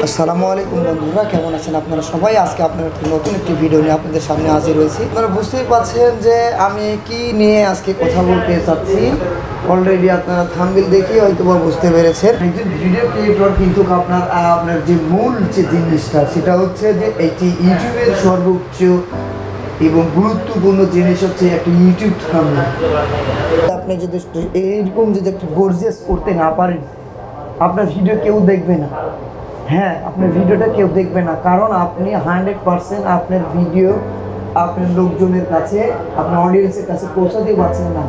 আসসালামু আলাইকুম বন্ধুরা, কেমন আছেন আপনারা সবাই? আজকে আপনার নতুন একটি ভিডিও নিয়ে আপনাদের সামনে হাজির হয়েছি। আপনারা বুঝতেই পারছেন যে আমি কি নিয়ে আজকে কথা বলতে চাচ্ছি। অলরেডি আপনারা থাম্বনেল দেখে হয়তো বা বুঝতে পেরেছেন। একজন ভিডিও ক্রিয়েটর কিন্তু আপনার যে মূল যে জিনিসটা সেটা হচ্ছে যে একটি ইউটিউবের সর্বোচ্চ এবং গুরুত্বপূর্ণ জিনিস হচ্ছে একটা ইউটিউব থাম্বনেল। আপনি যদি এইরকম যদি একটু গর্জিয়াস করতে না পারেন, আপনার ভিডিও কেউ দেখবে না। হ্যাঁ, আপনার ভিডিওটা কেউ দেখবে না, কারণ আপনি 100% আপনার ভিডিও আপনার লোকজনের কাছে, আপনার অডিয়েন্সের কাছে পৌঁছাতে পারছেন না।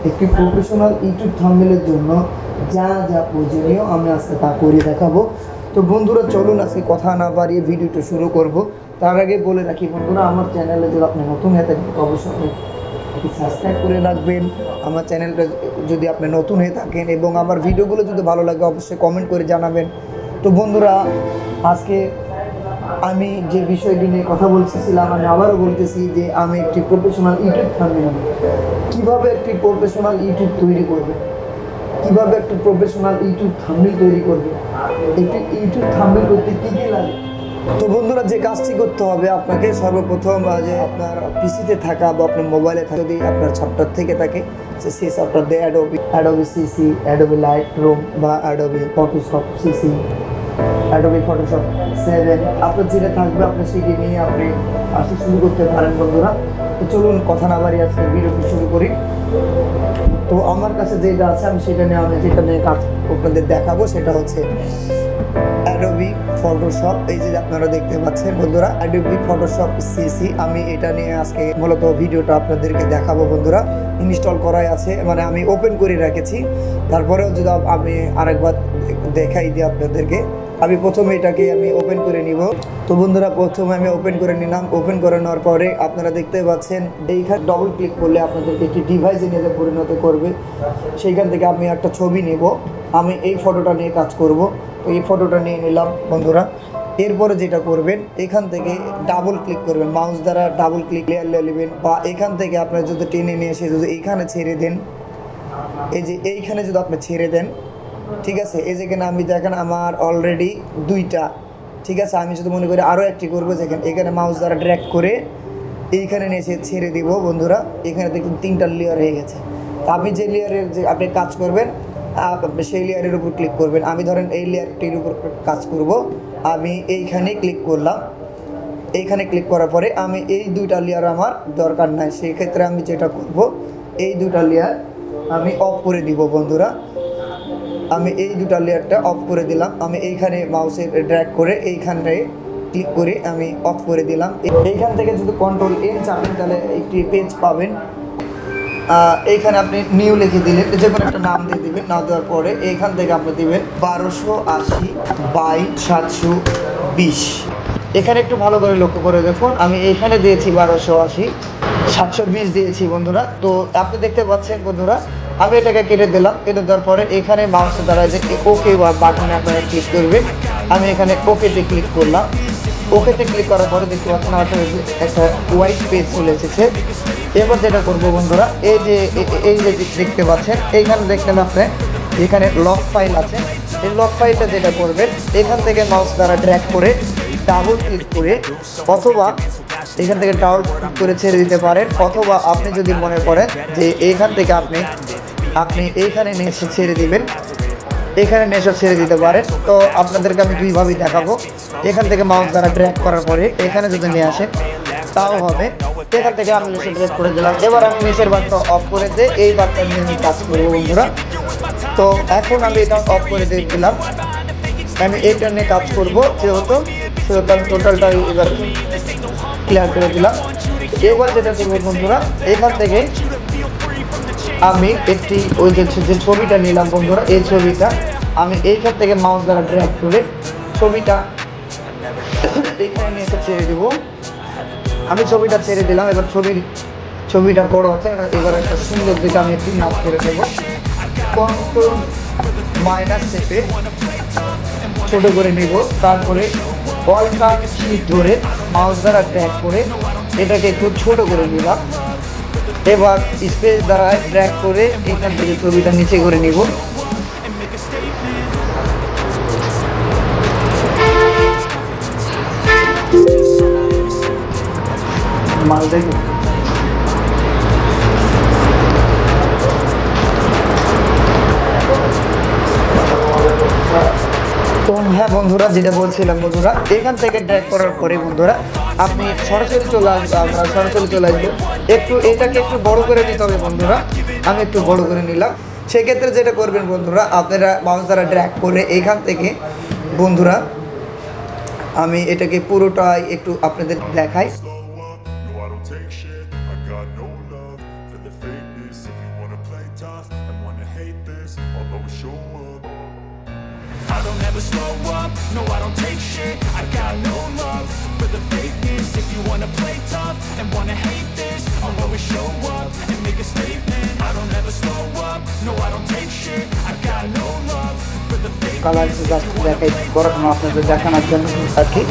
একটি প্রফেশনাল ইউটিউব থাম্বনেলের জন্য যা যা প্রয়োজনীয় আমি আজকে তা করে দেখাবো। তো বন্ধুরা চলুন আজকে কথা না বাড়িয়ে ভিডিওটা শুরু করব। তার আগে বলে রাখি বন্ধুরা, আমার চ্যানেলে যদি আপনি নতুন হয়ে থাকেন অবশ্যই সাবস্ক্রাইব করে রাখবেন আমার চ্যানেলটা যদি আপনি নতুন হয়ে থাকেন, এবং আমার ভিডিওগুলো যদি ভালো লাগে অবশ্যই কমেন্ট করে জানাবেন। তো বন্ধুরা, আজকে আমি যে বিষয়টি নিয়ে কথা বলতেছিলাম, আমি আবারও বলতেছি যে আমি একটি প্রফেশনাল ইউটিউব থাম্বনেল, কীভাবে একটি প্রফেশনাল ইউটিউব তৈরি করবে, কীভাবে একটি প্রফেশনাল ইউটিউব থাম্বনেল তৈরি করবে, একটি ইউটিউব থাম্বনেল করতে কী কী লাগে। তো বন্ধুরা, যে কাজটি করতে হবে আপনাকে সর্বপ্রথম, যে আপনার পিসিতে থাকা বা আপনার মোবাইলে থাকা, যদি আপনার সফটওয়্যার থেকে থাকে সেই সফটওয়্যার দিয়ে অ্যাডোবি সিসি, অ্যাডোবি লাইটরুম বা Adobe Photoshop CC, Adobe Photoshop 7 আপনার যেটা থাকবে আপনি সেটি নিয়ে আপনি আসতে শুরু করতে পারেন বন্ধুরা। তো চলুন কথা না বাড়িয়ে আজকে ভিডিওটি শুরু করি। তো আমার কাছে যেটা আছে আমি যেটা নিয়ে কাজ আপনাদের দেখাবো, সেটা হচ্ছে অ্যাডোবি ফটোশপ। এই যে আপনারা দেখতে পাচ্ছেন বন্ধুরা, অ্যাডোবি ফটোশপ সিসি। আমি এটা নিয়ে আজকে মূলত ভিডিওটা আপনাদেরকে দেখাবো বন্ধুরা। ইনস্টল করাই আছে, মানে আমি ওপেন করে রেখেছি, তারপরেও যদি আমি আরেকবার দেখাই দিই আপনাদেরকে। আমি প্রথমে এটাকে আমি ওপেন করে নিব। তো বন্ধুরা, প্রথমে আমি ওপেন করে নিলাম। ওপেন করে নেওয়ার পরে আপনারা দেখতে পাচ্ছেন এইখানে ডবল ক্লিক করলে আপনাদেরকে একটি ডিভাইসে নিয়ে পরিণত করবে। সেইখান থেকে আমি একটা ছবি নেব, আমি এই ফটোটা নিয়ে কাজ করব। তো এই ফটোটা নিয়ে নিলাম বন্ধুরা। এরপরে যেটা করবেন, এখান থেকে ডাবল ক্লিক করবেন, মাউস দ্বারা ডাবল ক্লিক লেয়ার নেবেন, বা এখান থেকে আপনার যদি টেনে নিয়ে এসে যদি এইখানে ছেড়ে দেন, এই যে এইখানে যদি আপনি ছেড়ে দেন, ঠিক আছে। এই যেখানে আমি দেখেন আমার অলরেডি দুইটা, ঠিক আছে। আমি যদি মনে করি আরও একটি করবো, যেখানে এখানে মাউস দ্বারা ড্র্যাগ করে এইখানে নিয়ে এসে ছেড়ে দিব বন্ধুরা। এখানে দেখুন 3টা লেয়ার হয়ে গেছে। তো আপনি যে লেয়ারের যে আপনি কাজ করবেন সেই লেয়ারের উপর ক্লিক করবেন। আমি ধরেন এই লেয়ারটির উপর কাজ করব, আমি এইখানে ক্লিক করলাম। এইখানে ক্লিক করার পরে আমি এই দুইটা লেয়ার আমার দরকার নাই, সেই ক্ষেত্রে আমি যেটা করব, এই দুটা লেয়ার আমি অফ করে দিব বন্ধুরা। আমি এই দুটা লেয়ারটা অফ করে দিলাম। আমি এইখানে মাউসের ড্র্যাগ করে এইখানে ক্লিক করে আমি অফ করে দিলাম। এইখান থেকে যদি কন্ট্রোল এন চাপেন তাহলে একটি পেজ পাবেন। এইখানে আপনি নিউ লিখে দিলেন, যে কোনো একটা নাম দিয়ে দিবেন। না দেওয়ার পরে এইখান থেকে আপনি দিবেন 1280/720। এখানে একটু ভালো করে লক্ষ্য করে দেখুন, আমি এইখানে দিয়েছি 1280/720 দিয়েছি বন্ধুরা। তো আপনি দেখতে পাচ্ছেন বন্ধুরা, আমি এটাকে কেটে দিলাম। কেটে দেওয়ার পরে এখানে মাউসের দ্বারা যে ওকে বাটনে আপনারা ক্লিক করবেন। আমি এখানে ওকেতে ক্লিক করলাম। ওকেতে ক্লিক করার পরে দেখতে পাচ্ছেন আমার একটা হোয়াইট পেজ চলে এসেছে। এবার যেটা করবো বন্ধুরা, এই যে দেখতে পাচ্ছেন, এইখানে দেখলেন আপনি এখানে লক ফাইল আছে। এই লক ফাইলটা যেটা করবেন, এখান থেকে মাউস দ্বারা ড্র্যাগ করে ডাবল ক্লিক করে, অথবা এখান থেকে ডাবল ক্লিক করে ছেড়ে দিতে পারেন, অথবা আপনি যদি মনে করেন যে এইখান থেকে আপনি এইখানে নেশে ছেড়ে দিবেন, এখানে নেশা ছেড়ে দিতে পারেন। তো আপনাদেরকে আমি দুইভাবেই দেখাবো। এখান থেকে মাউস দ্বারা ড্র্যাগ করার পরে এখানে যদি নিয়ে আসেন তাও হবে। এখান থেকে আমি নিচে ড্র্যাগ করে দিলাম। এবার আমি নিচের বাটনটা অফ করে দিয়ে এই বাটনটা নিয়ে আমি কাজ করবো বন্ধুরা। তো এখন আমি এটা অফ করে দিয়ে দিলাম। আমি এইটা নিয়ে কাজ করবো, সেহেতু আমি টোটালটা এবার ক্লিয়ার করে দিলাম। এবার যেটা করবো বন্ধুরা, এখান থেকে আমি একটি ওই যে ছবিটা নিলাম বন্ধুরা, এই ছবিটা আমি এইখান থেকে মাউস দ্বারা ড্র্যাগ করে ছবিটা এইখানে নিয়ে এসে ছেড়ে দেবো। আমি ছবিটা ছেড়ে দিলাম। এবার ছবিটা বড় আছে, এবার একটা সুন্দর দিকে আমি একটু নাচ করে দেবো। কন্ট্রোল মাইনাস চেপে ছোট করে নেব, তারপরে অল্টা ক্লিক ধরে মাউস দ্বারা ড্র্যাগ করে এটাকে একটু ছোট করে নিলাম। এবার স্পেস দ্বারা ড্র্যাগ করে এখান থেকে ছবিটা নিচে করে নিব। মাল দেখি। তো হ্যাঁ বন্ধুরা, যেটা বলছিলাম বন্ধুরা, এখান থেকে ড্র্যাগ করার পরে বন্ধুরা আপনি সরাসরি চলে আসবেন, আমরা সরাসরি চলে আসবো। একটু এটাকে একটু বড় করে নিতে হবে বন্ধুরা, আমি একটু বড় করে নিলাম। সেক্ষেত্রে যেটা করবেন বন্ধুরা, আপনারা মাউস দ্বারা ড্র্যাগ করে এখান থেকে বন্ধুরা আমি এটাকে পুরোটাই একটু আপনাদের দেখাই। I don't ever slow up, no I don't take shit. I got no love for the fakeness. If you wanna play tough and wanna hate this, I'll always show up and make a statement. I don't ever slow up, no I don't take shit. I got no love for the fakeness. Colour just দেখাই করানো আপনাদের দেখানোর জন্য আর কি।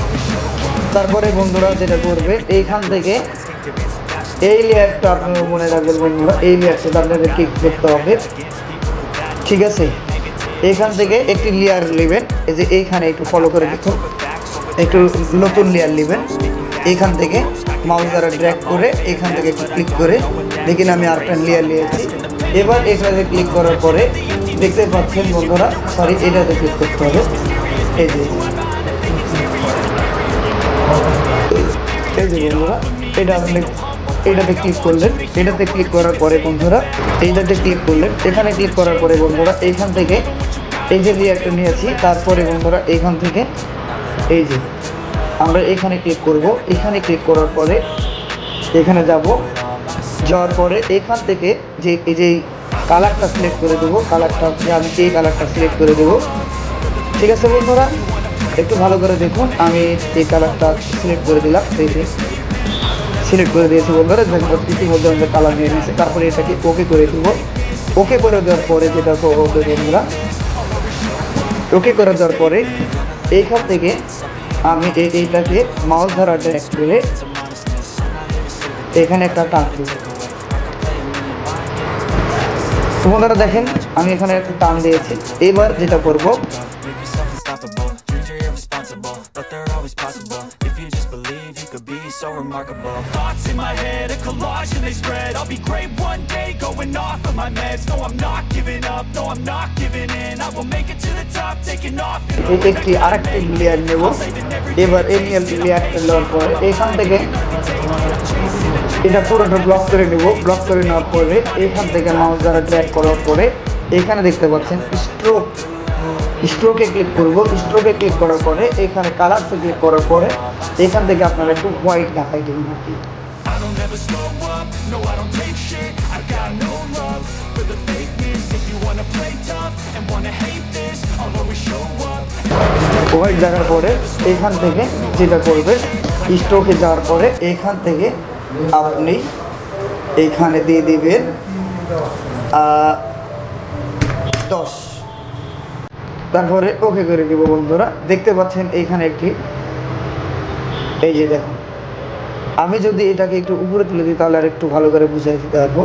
তারপরে বন্ধুরা যেটা করবে, এইখান থেকে এই লেয়ারটা আপনারা মনে রাখবেন বন্ধুরা, এই লেয়ারটা আপনাদের ক্লিক করতে হবে, ঠিক আছে। এইখান থেকে একটি লেয়ার নেবেন, এই যে এইখানে একটু ফলো করে দেখুন, একটু নতুন লেয়ার নেবেন। এইখান থেকে মাউস দ্বারা ড্র্যাগ করে এখান থেকে একটু ক্লিক করে দেখুন আমি আরেকটা লেয়ার নিয়েছি। এবার এখানে ক্লিক করার পরে দেখতে পাচ্ছেন বন্ধুরা, সরি এটাতে ক্লিক করতে হবে, এই যে বন্ধুরা এটা আপনি এটাতে ক্লিক করলেন। এটাতে ক্লিক করার পরে বন্ধুরা এইটাতে ক্লিক করলেন। এখানে ক্লিক করার পরে বন্ধুরা এইখান থেকে এই যে লেয়ারটা নিয়েছি, তারপরে বন্ধুরা এইখান থেকে এই যে আমরা এখানে ক্লিক করব। এখানে ক্লিক করার পরে এখানে যাব, যাওয়ার পরে এখান থেকে যে এই যে কালারটা সিলেক্ট করে দেবো, কালারটা আমি এই কালারটা সিলেক্ট করে দেবো, ঠিক আছে বন্ধুরা। একটু ভালো করে দেখুন, আমি এই কালারটা সিলেক্ট করে দিলাম, এই যে সিলেক্ট করে দিয়েছি বন্ধুরা। ইতিমধ্যে আমাদের কালার নিয়ে নিয়েছে। তারপরে এটাকে ওকে করে দেবো। ওকে করে দেওয়ার পরে যেটা করবো বন্ধুরা, ওকে করে দেওয়ার পরে এইখান থেকে আমি এইটাকে মাউস দ্বারা ড্র্যাগ করে এখানে একটা টান দেব। বন্ধুরা দেখেন আমি এখানে একটা টান দিয়েছি। এবার যেটা করবো, so remarkable. Thoughts in my head, a collage and they spread. I'll be great one day, going off of my meds. No, I'm not giving up, no, I'm not giving in. I will make it to the top, taking off. একটি আরেকটি layer নেব। এবার এই লেয়ারটা নেওয়ার পরে এখান থেকে এটা পুরোটা ব্লক করে নেব। ব্লক করে নেওয়ার পরে এখান থেকে মাউস দ্বারা ড্র্যাগ করার পরে এখানে দেখতে পাচ্ছেন স্ট্রোকে ক্লিক করব। স্ট্রোকে ক্লিক করার পরে এখানে কালারসে ক্লিক করার পরে এখান থেকে আপনারা একটু হোয়াইট দেখাই দেবেন আর কি। হোয়াইট দেখার পরে এখান থেকে যেটা করবেন, স্ট্রোকে যাওয়ার পরে এখান থেকে আপনি এখানে দিয়ে দিবেন 10। তারপরে ওকে করে দিব বন্ধুরা। দেখতে পাচ্ছেন এইখানে একটি, এই যে দেখুন, আমি যদি এটাকে একটু উপরে তুলে দিই তাহলে আর একটু ভালো করে বুঝিয়ে দিতে পারবো।